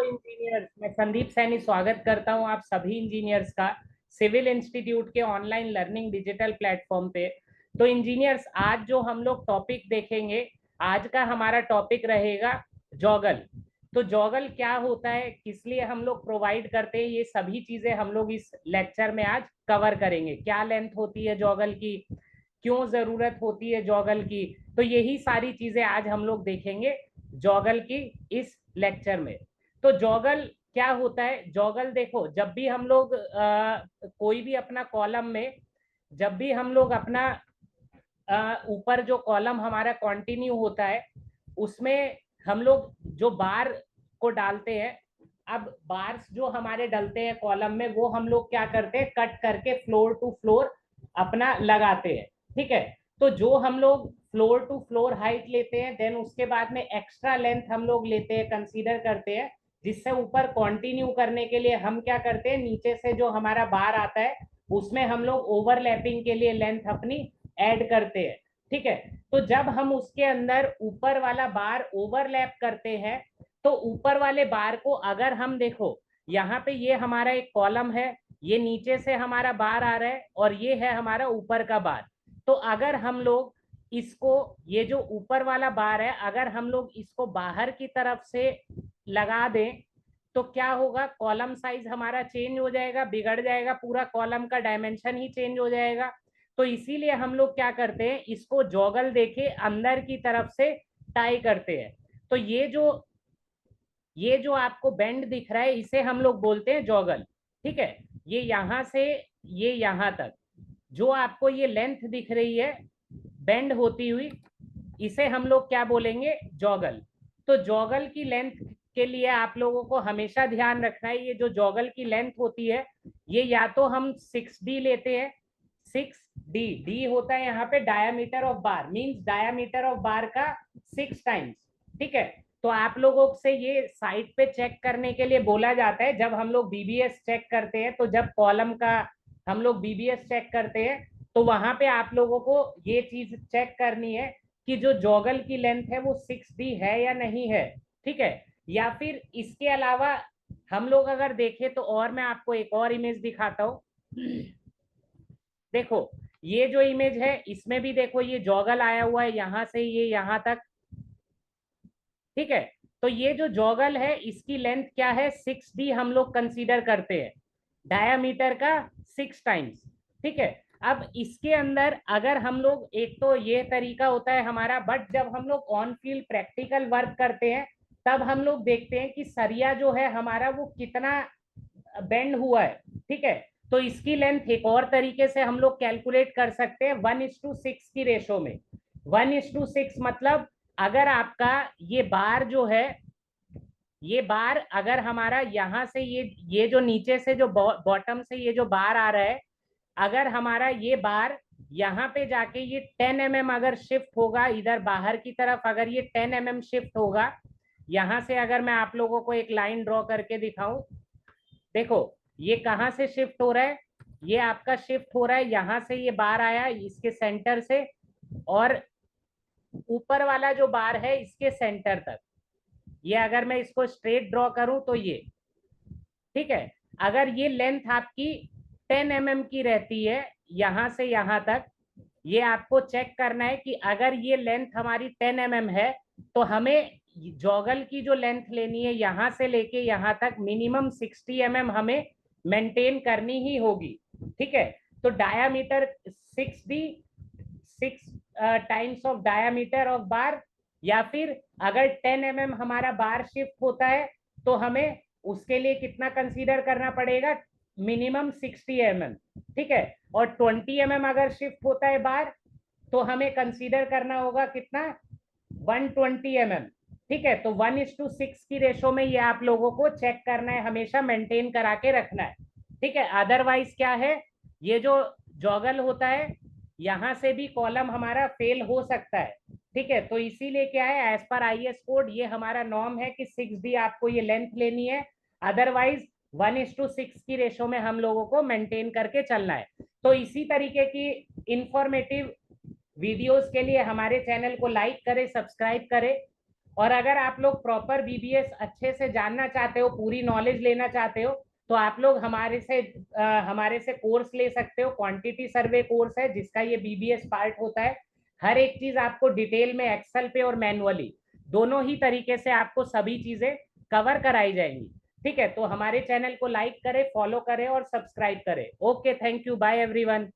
Engineers, मैं संदीप सैनी स्वागत करता हूं आप सभी इंजीनियर्स का सिविल इंस्टीट्यूट के ऑनलाइन लर्निंग डिजिटल प्लेटफॉर्म पे। तो इंजीनियर्स, आज जो हम लोग टॉपिक देखेंगे, आज का हमारा टॉपिक रहेगा जॉगल। तो जॉगल क्या होता है, किस लिए हम लोग प्रोवाइड करते हैं, ये सभी चीजें हम लोग इस लेक्चर में आज कवर करेंगे। क्या लेंथ होती है जॉगल की, क्यों जरूरत होती है जॉगल की, तो यही सारी चीजें आज हम लोग देखेंगे जॉगल की इस लेक्चर में। तो जॉगल क्या होता है? जॉगल देखो, जब भी हम लोग कोई भी अपना कॉलम में, जब भी हम लोग अपना ऊपर जो कॉलम हमारा कंटिन्यू होता है उसमें हम लोग जो बार को डालते हैं, अब बार्स जो हमारे डलते हैं कॉलम में वो हम लोग क्या करते हैं, कट करके फ्लोर टू फ्लोर अपना लगाते हैं। ठीक है, तो जो हम लोग फ्लोर टू फ्लोर हाइट लेते हैं, देन उसके बाद में एक्स्ट्रा लेंथ हम लोग लेते हैं, कंसीडर करते हैं, जिससे ऊपर कंटिन्यू करने के लिए हम क्या करते हैं, नीचे से जो हमारा बार आता है उसमें हम लोग ओवरलैपिंग के लिए लेंथ अपनी ऐड करते हैं। ठीक है, तो जब हम उसके अंदर ऊपर वाला बार ओवरलैप करते हैं, तो ऊपर वाले बार को अगर हम देखो, यहाँ पे ये हमारा एक कॉलम है, ये नीचे से हमारा बार आ रहा है और ये है हमारा ऊपर का बार। तो अगर हम लोग इसको, ये जो ऊपर वाला बार है, अगर हम लोग इसको बाहर की तरफ से लगा दें तो क्या होगा, कॉलम साइज हमारा चेंज हो जाएगा, बिगड़ जाएगा, पूरा कॉलम का डायमेंशन ही चेंज हो जाएगा। तो इसीलिए हम लोग क्या करते हैं, इसको जॉगल देके अंदर की तरफ से टाई करते हैं। तो ये जो आपको बेंड दिख रहा है इसे हम लोग बोलते हैं जॉगल। ठीक है, ये यहां से ये यहां तक जो आपको ये लेंथ दिख रही है बेंड होती हुई, इसे हम लोग क्या बोलेंगे, जॉगल। तो जॉगल की लेंथ के लिए आप लोगों को हमेशा ध्यान रखना है, ये जो जॉगल की लेंथ होती है ये या तो हम 6D लेते हैं, 6D, डी होता है यहाँ पे diameter of bar, means diameter of बार का 6 टाइम्स। ठीक है, तो आप लोगों से ये साइट पे चेक करने के लिए बोला जाता है, जब हम लोग बीबीएस चेक करते हैं, तो जब कॉलम का हम लोग बीबीएस चेक करते हैं तो वहां पे आप लोगों को ये चीज चेक करनी है कि जो जॉगल की लेंथ है वो 6D है या नहीं है। ठीक है, या फिर इसके अलावा हम लोग अगर देखें तो, और मैं आपको एक और इमेज दिखाता हूं। देखो, ये जो इमेज है इसमें भी देखो ये जॉगल आया हुआ है यहां से ये यहां तक। ठीक है, तो ये जो जॉगल है इसकी लेंथ क्या है, 6D हम लोग कंसीडर करते हैं, डायामीटर का 6 टाइम्स। ठीक है, अब इसके अंदर अगर हम लोग, एक तो ये तरीका होता है हमारा, बट जब हम लोग ऑन फील्ड प्रैक्टिकल वर्क करते हैं तब हम लोग देखते हैं कि सरिया जो है हमारा वो कितना बेंड हुआ है। ठीक है, तो इसकी लेंथ एक और तरीके से हम लोग कैलकुलेट कर सकते हैं, 1:6 की रेशो में। 1:6 मतलब अगर आपका ये बार जो है, ये बार अगर हमारा यहाँ से ये जो नीचे से जो बॉटम से ये जो बार आ रहा है, अगर हमारा ये बार यहाँ पे जाके ये 10 mm अगर शिफ्ट होगा इधर बाहर की तरफ, अगर ये 10 mm शिफ्ट होगा, यहाँ से अगर मैं आप लोगों को एक लाइन ड्रॉ करके दिखाऊं, देखो ये कहाँ से शिफ्ट हो रहा है, ये आपका शिफ्ट हो रहा है यहाँ से, ये बार आया इसके सेंटर से, और ऊपर वाला जो बार है इसके सेंटर तक। ये अगर मैं इसको स्ट्रेट ड्रॉ करूं तो ये, ठीक है, अगर ये लेंथ आपकी 10 mm की रहती है यहां से यहां तक, ये आपको चेक करना है कि अगर ये लेंथ हमारी 10 mm है तो हमें जॉगल की जो लेंथ लेनी है यहां से लेके यहां तक मिनिमम 60 mm हमें मेंटेन करनी ही होगी। ठीक है, तो diameter 6D, 6 times of diameter of बार, या फिर अगर 10 mm हमारा बार शिफ्ट होता है तो हमें उसके लिए कितना कंसीडर करना पड़ेगा, मिनिमम 60 mm। ठीक है, और 20 mm अगर शिफ्ट होता है बार तो हमें कंसीडर करना होगा कितना, 120 mm। ठीक है, तो 1:6 की रेशो में ये आप लोगों को चेक करना है, हमेशा मेंटेन करा के रखना है। ठीक है, अदरवाइज क्या है, ये जो जॉगल होता है यहां से भी कॉलम हमारा फेल हो सकता है। ठीक है, तो इसीलिए क्या है, एज पर आईएस कोड ये हमारा नॉर्म है कि 6D आपको ये लेंथ लेनी है, अदरवाइज 1:6 की रेशो में हम लोगों को मेंटेन करके चलना है। तो इसी तरीके की इंफॉर्मेटिव वीडियोस के लिए हमारे चैनल को लाइक करें, सब्सक्राइब करें, और अगर आप लोग प्रॉपर बीबीएस अच्छे से जानना चाहते हो, पूरी नॉलेज लेना चाहते हो, तो आप लोग हमारे से कोर्स ले सकते हो। क्वांटिटी सर्वे कोर्स है जिसका ये बीबीएस पार्ट होता है। हर एक चीज आपको डिटेल में एक्सेल पे और मैनुअली दोनों ही तरीके से आपको सभी चीजें कवर कराई जाएंगी। ठीक है, तो हमारे चैनल को लाइक करें, फॉलो करें और सब्सक्राइब करें। Okay, thank you, bye everyone.